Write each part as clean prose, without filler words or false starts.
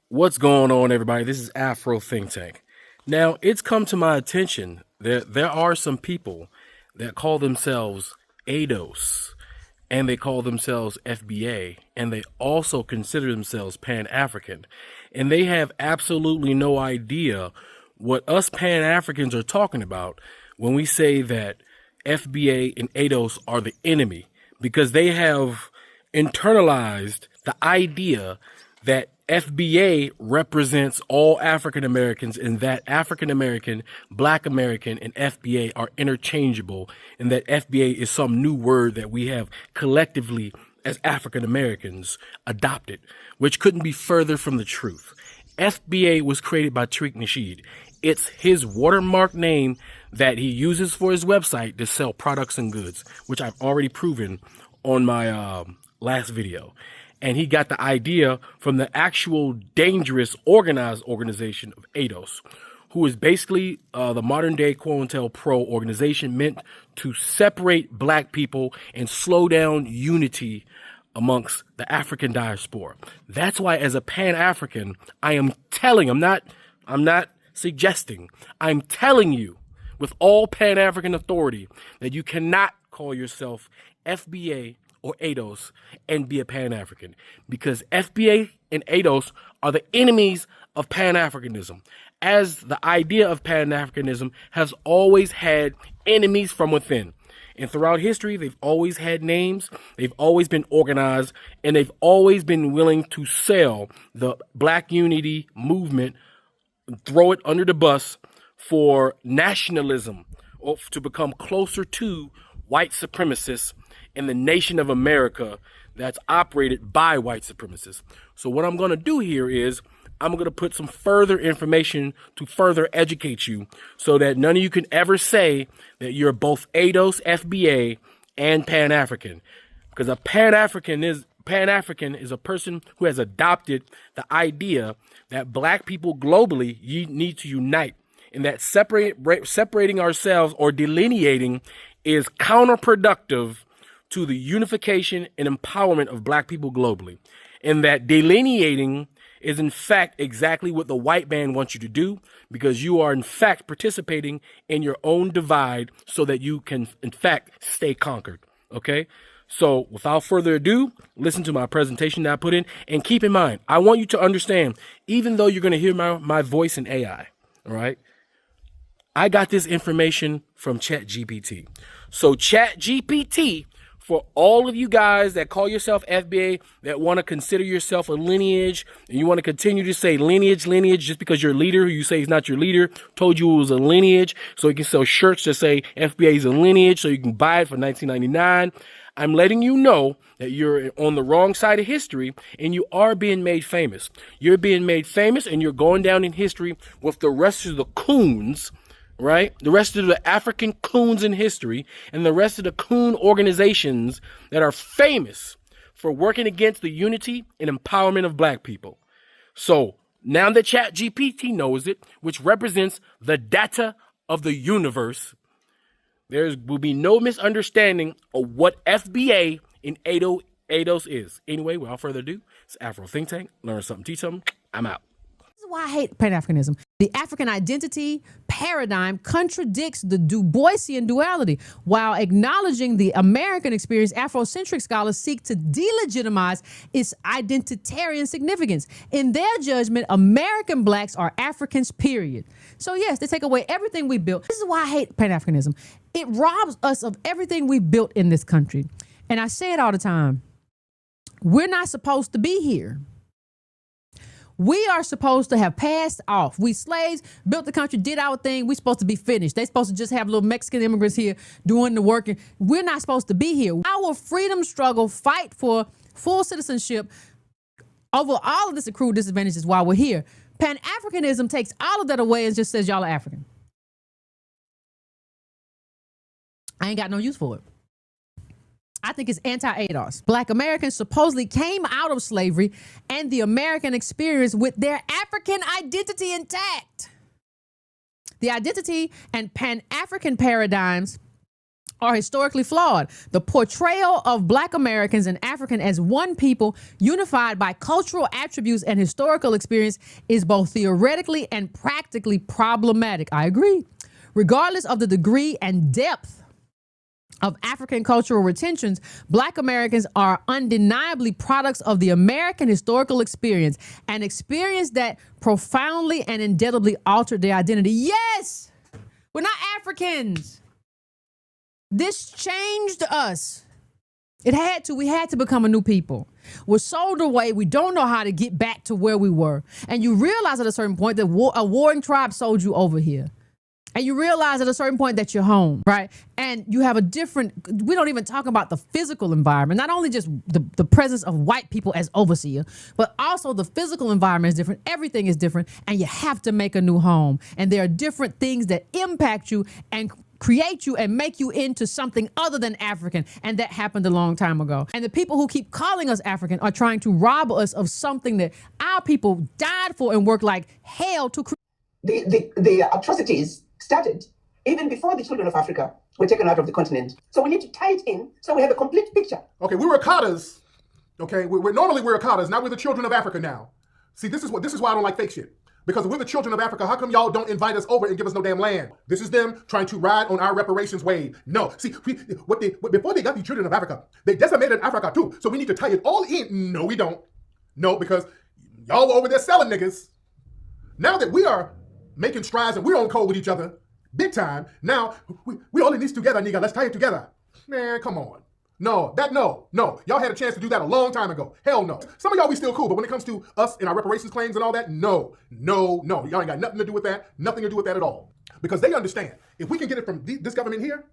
What's going on, everybody? This is Afro Think Tank. Now, it's come to my attention that there are some people that call themselves ADOS and they call themselves FBA and they also consider themselves Pan African. And they have absolutely no idea what us Pan Africans are talking about when we say that FBA and ADOS are the enemy because they have internalized the idea that FBA represents all African Americans and that African American, Black American, and FBA are interchangeable and that FBA is some new word that we have collectively as African Americans adopted, which couldn't be further from the truth. FBA was created by Tariq Nasheed. It's his watermark name that he uses for his website to sell products and goods, which I've already proven on my last video. And he got the idea from the actual dangerous organized organization of ADOS, who is basically the modern day COINTELPRO organization meant to separate Black people and slow down unity amongst the African diaspora. That's why as a Pan-African, I'm not suggesting, I'm telling you with all Pan-African authority that you cannot call yourself FBA or ADOS and be a Pan-African, because FBA and ADOS are the enemies of Pan-Africanism, as the idea of Pan-Africanism has always had enemies from within. And throughout history, they've always had names, they've always been organized, and they've always been willing to sell the Black unity movement, throw it under the bus for nationalism or to become closer to white supremacists in the nation of America that's operated by white supremacists. So what I'm going to do here is I'm going to put some further information to further educate you so that none of you can ever say that you're both ADOS, FBA, and Pan-African. Because a Pan-African is a person who has adopted the idea that Black people globally need to unite, and that separating ourselves or delineating is counterproductive to the unification and empowerment of Black people globally. And that delineating is in fact exactly what the white man wants you to do, because you are in fact participating in your own divide so that you can in fact stay conquered. Okay? So without further ado, listen to my presentation that I put in, and keep in mind, I want you to understand, even though you're going to hear my voice in AI, all right? I got this information from ChatGPT. So ChatGPT, for all of you guys that call yourself FBA, that want to consider yourself a lineage, and you want to continue to say lineage just because your leader, who you say is not your leader, told you it was a lineage, so you can sell shirts that say FBA is a lineage, so you can buy it for $19.99. I'm letting you know that you're on the wrong side of history, and you are being made famous. You're being made famous, and you're going down in history with the rest of the coons, right? The rest of the African coons in history and the rest of the coon organizations that are famous for working against the unity and empowerment of Black people. So now that ChatGPT knows it, which represents the data of the universe, there will be no misunderstanding of what FBA and ADOS is. Anyway, without further ado, it's Afro Think Tank. Learn something, teach something. I'm out. This is why I hate Pan-Africanism. The African identity paradigm contradicts the Du Boisian duality. While acknowledging the American experience, Afrocentric scholars seek to delegitimize its identitarian significance. In their judgment, American Blacks are Africans, period. So yes, they take away everything we built. This is why I hate Pan-Africanism. It robs us of everything we built in this country. And I say it all the time. We're not supposed to be here. We are supposed to have passed off. We slaves built the country, did our thing. We're supposed to be finished. They're supposed to just have little Mexican immigrants here doing the work. And we're not supposed to be here. Our freedom struggle, fight for full citizenship over all of this accrued disadvantages while we're here. Pan-Africanism takes all of that away and just says y'all are African. I ain't got no use for it. I think it's anti-ADOS. Black Americans supposedly came out of slavery and the American experience with their African identity intact. The identity and Pan-African paradigms are historically flawed. The portrayal of Black Americans and African as one people unified by cultural attributes and historical experience is both theoretically and practically problematic. I agree. Regardless of the degree and depth of African cultural retentions, Black Americans are undeniably products of the American historical experience, an experience that profoundly and indelibly altered their identity. Yes, we're not Africans. This changed us. We had to become a new people. We're sold away. We don't know how to get back to where we were. And you realize at a certain point that a warring tribe sold you over here. And you realize at a certain point that you're home, right? And you have we don't even talk about the physical environment, not only just the presence of white people as overseer, but also the physical environment is different. Everything is different. And you have to make a new home. And there are different things that impact you and create you and make you into something other than African. And that happened a long time ago. And the people who keep calling us African are trying to rob us of something that our people died for and worked like hell to create. The atrocities started even before the children of Africa were taken out of the continent. So we need to tie it in so we have a complete picture. Okay, we were Akatas. Okay, normally we're Akatas. Now we're the children of Africa now. See, this is why I don't like fake shit. Because if we're the children of Africa, how come y'all don't invite us over and give us no damn land? This is them trying to ride on our reparations wave. No, see, before they got the children of Africa, they decimated Africa too. So we need to tie it all in. No, we don't. No, because y'all were over there selling niggas. Now that we are making strides and we're on code with each other, big time, now we all in this together, nigga. Let's tie it together. Man, come on. No. Y'all had a chance to do that a long time ago. Hell no. Some of y'all we still cool, but when it comes to us and our reparations claims and all that, no. Y'all ain't got nothing to do with that. Nothing to do with that at all. Because they understand, if we can get it from this government here,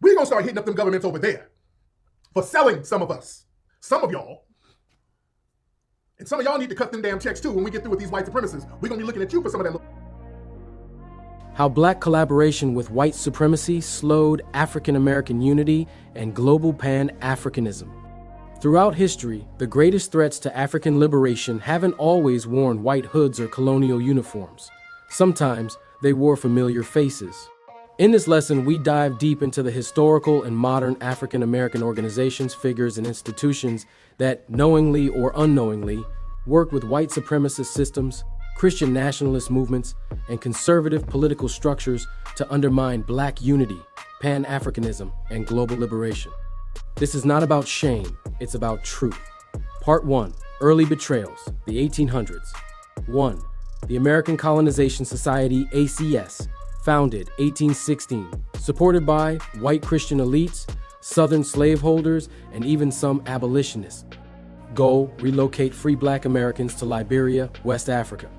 we're gonna start hitting up them governments over there for selling some of us. Some of y'all. And some of y'all need to cut them damn checks too when we get through with these white supremacists. We're gonna be looking at you for some of that. How Black collaboration with white supremacy slowed African-American unity and global Pan-Africanism. Throughout history, the greatest threats to African liberation haven't always worn white hoods or colonial uniforms. Sometimes they wore familiar faces. In this lesson, we dive deep into the historical and modern African-American organizations, figures, and institutions that, knowingly or unknowingly, work with white supremacist systems, Christian nationalist movements, and conservative political structures to undermine Black unity, Pan-Africanism, and global liberation. This is not about shame, it's about truth. Part 1. Early Betrayals, the 1800s. 1. The American Colonization Society, ACS, founded 1816, supported by white Christian elites, Southern slaveholders, and even some abolitionists. Goal: relocate free Black Americans to Liberia, West Africa.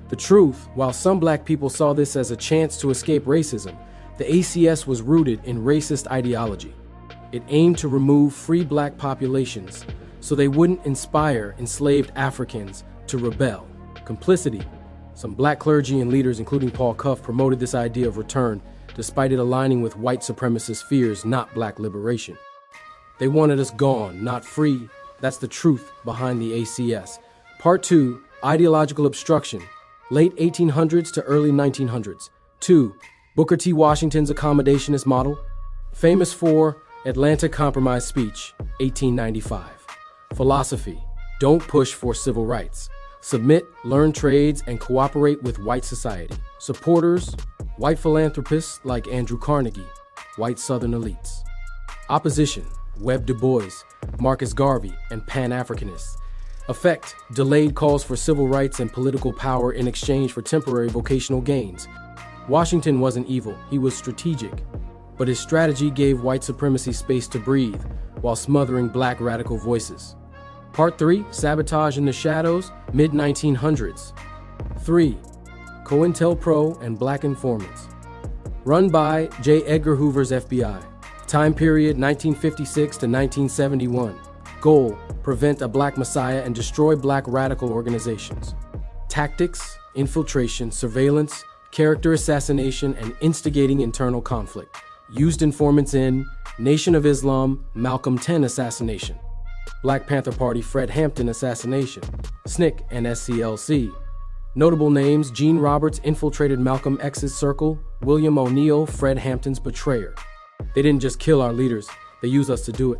The truth, while some Black people saw this as a chance to escape racism, the ACS was rooted in racist ideology. It aimed to remove free Black populations so they wouldn't inspire enslaved Africans to rebel. Complicity. Some Black clergy and leaders, including Paul Cuff, promoted this idea of return, despite it aligning with white supremacist fears, not Black liberation. They wanted us gone, not free. That's the truth behind the ACS. Part 2. Ideological obstruction. Late 1800s to early 1900s. 2. Booker T. Washington's accommodationist model. Famous for Atlanta Compromise speech, 1895. Philosophy: don't push for civil rights. Submit, learn trades, and cooperate with white society. Supporters: white philanthropists like Andrew Carnegie, white Southern elites. Opposition: Webb Du Bois, Marcus Garvey, and Pan-Africanists. Effect: delayed calls for civil rights and political power in exchange for temporary vocational gains. Washington wasn't evil, he was strategic. But his strategy gave white supremacy space to breathe, while smothering Black radical voices. Part 3. Sabotage in the shadows, mid-1900s. 3. COINTELPRO and Black informants. Run by J. Edgar Hoover's FBI. Time period 1956 to 1971. Goal: prevent a Black Messiah and destroy Black radical organizations. Tactics: infiltration, surveillance, character assassination, and instigating internal conflict. Used informants in Nation of Islam, Malcolm X assassination. Black Panther Party, Fred Hampton assassination. SNCC and SCLC. Notable names: Gene Roberts infiltrated Malcolm X's circle, William O'Neill, Fred Hampton's betrayer. They didn't just kill our leaders, they used us to do it.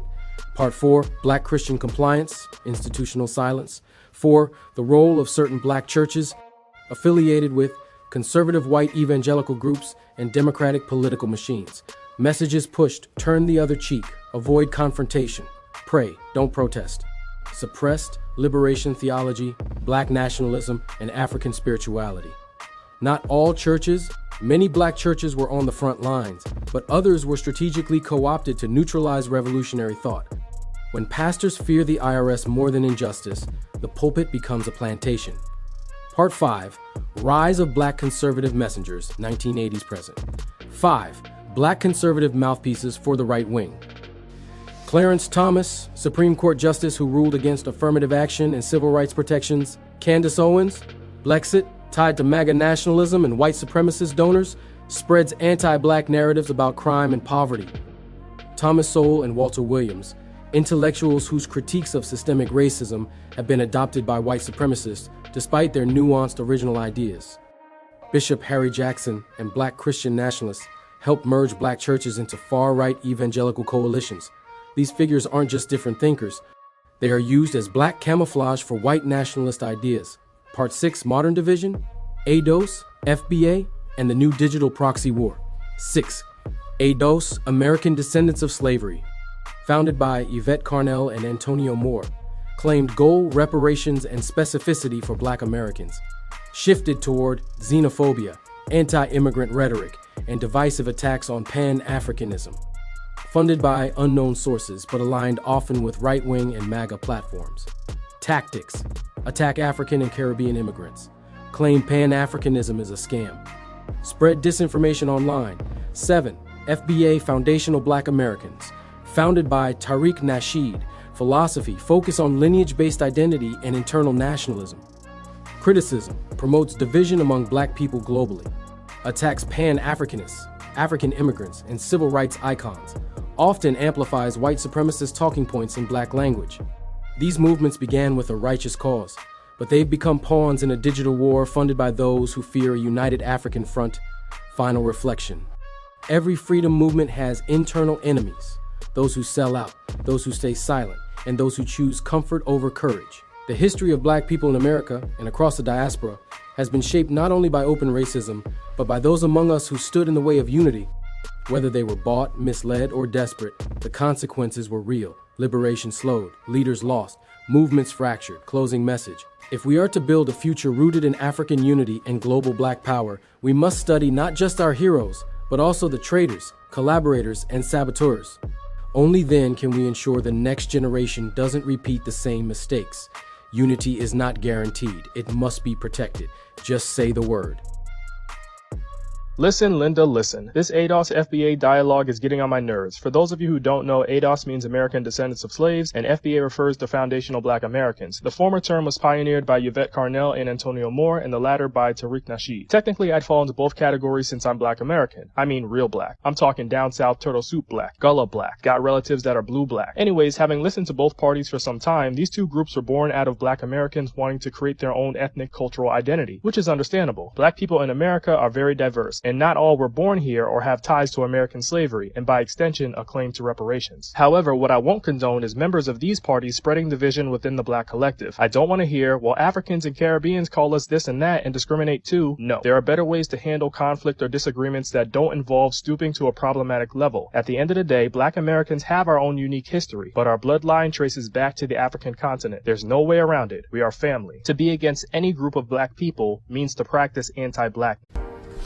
Part 4, Black Christian compliance, institutional silence. 4, the role of certain black churches affiliated with conservative white evangelical groups and democratic political machines. Messages pushed, turn the other cheek, avoid confrontation, pray, don't protest. Suppressed liberation theology, black nationalism, and African spirituality. Not all churches, many black churches were on the front lines, but others were strategically co-opted to neutralize revolutionary thought. When pastors fear the IRS more than injustice, the pulpit becomes a plantation. Part 5, Rise of Black Conservative Messengers, 1980s present. 5, Black conservative mouthpieces for the right wing. Clarence Thomas, Supreme Court Justice who ruled against affirmative action and civil rights protections. Candace Owens, Blexit, tied to MAGA nationalism and white supremacist donors, spreads anti-black narratives about crime and poverty. Thomas Sowell and Walter Williams, intellectuals whose critiques of systemic racism have been adopted by white supremacists despite their nuanced original ideas. Bishop Harry Jackson and black Christian nationalists helped merge black churches into far-right evangelical coalitions. These figures aren't just different thinkers. They are used as black camouflage for white nationalist ideas. Part 6, Modern Division, ADOS, FBA, and the New Digital Proxy War. 6, ADOS, American Descendants of Slavery, founded by Yvette Carnell and Antonio Moore, claimed goal, reparations, and specificity for black Americans, shifted toward xenophobia, anti-immigrant rhetoric, and divisive attacks on Pan-Africanism. Funded by unknown sources, but aligned often with right-wing and MAGA platforms. Tactics: attack African and Caribbean immigrants. Claim Pan-Africanism is a scam. Spread disinformation online. 7. FBA Foundational Black Americans. Founded by Tariq Nasheed. Philosophy: focus on lineage-based identity and internal nationalism. Criticism: promotes division among black people globally. Attacks Pan-Africanists, African immigrants, and civil rights icons. Often amplifies white supremacist talking points in black language. These movements began with a righteous cause, but they've become pawns in a digital war funded by those who fear a united African front. Final reflection: every freedom movement has internal enemies, those who sell out, those who stay silent, and those who choose comfort over courage. The history of black people in America and across the diaspora has been shaped not only by open racism, but by those among us who stood in the way of unity. Whether they were bought, misled, or desperate, the consequences were real. Liberation slowed, leaders lost, movements fractured. Closing message: if we are to build a future rooted in African unity and global black power, we must study not just our heroes, but also the traitors, collaborators, and saboteurs. Only then can we ensure the next generation doesn't repeat the same mistakes. Unity is not guaranteed. It must be protected. Just say the word. Listen, Linda, listen. This ADOS FBA dialogue is getting on my nerves. For those of you who don't know, ADOS means American Descendants of Slaves, and FBA refers to Foundational Black Americans. The former term was pioneered by Yvette Carnell and Antonio Moore, and the latter by Tariq Nasheed. Technically, I'd fall into both categories since I'm black American. I mean real black. I'm talking down south turtle soup black, Gullah black, got relatives that are blue black. Anyways, having listened to both parties for some time, these two groups were born out of black Americans wanting to create their own ethnic cultural identity, which is understandable. Black people in America are very diverse, and not all were born here or have ties to American slavery, and by extension, a claim to reparations. However, what I won't condone is members of these parties spreading division within the black collective. I don't want to hear, well, Africans and Caribbeans call us this and that and discriminate too. No, there are better ways to handle conflict or disagreements that don't involve stooping to a problematic level. At the end of the day, black Americans have our own unique history, but our bloodline traces back to the African continent. There's no way around it. We are family. To be against any group of black people means to practice anti-black.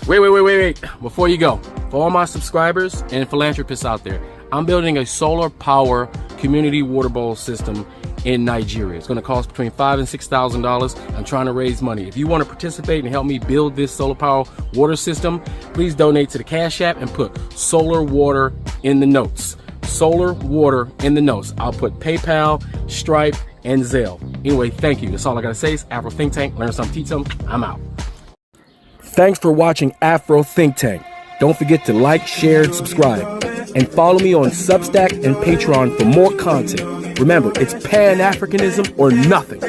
Wait. Before you go, for all my subscribers and philanthropists out there, I'm building a solar power community water bowl system in Nigeria. It's going to cost between $5,000 and $6,000. I'm trying to raise money. If you want to participate and help me build this solar power water system, please donate to the Cash App and put solar water in the notes. Solar water in the notes. I'll put PayPal, Stripe, and Zelle. Anyway, thank you. That's all I got to say. It's Afro Think Tank. Learn something, teach something. I'm out. Thanks for watching Afro Think Tank. Don't forget to like, share, and subscribe. And follow me on Substack and Patreon for more content. Remember, it's Pan-Africanism or nothing.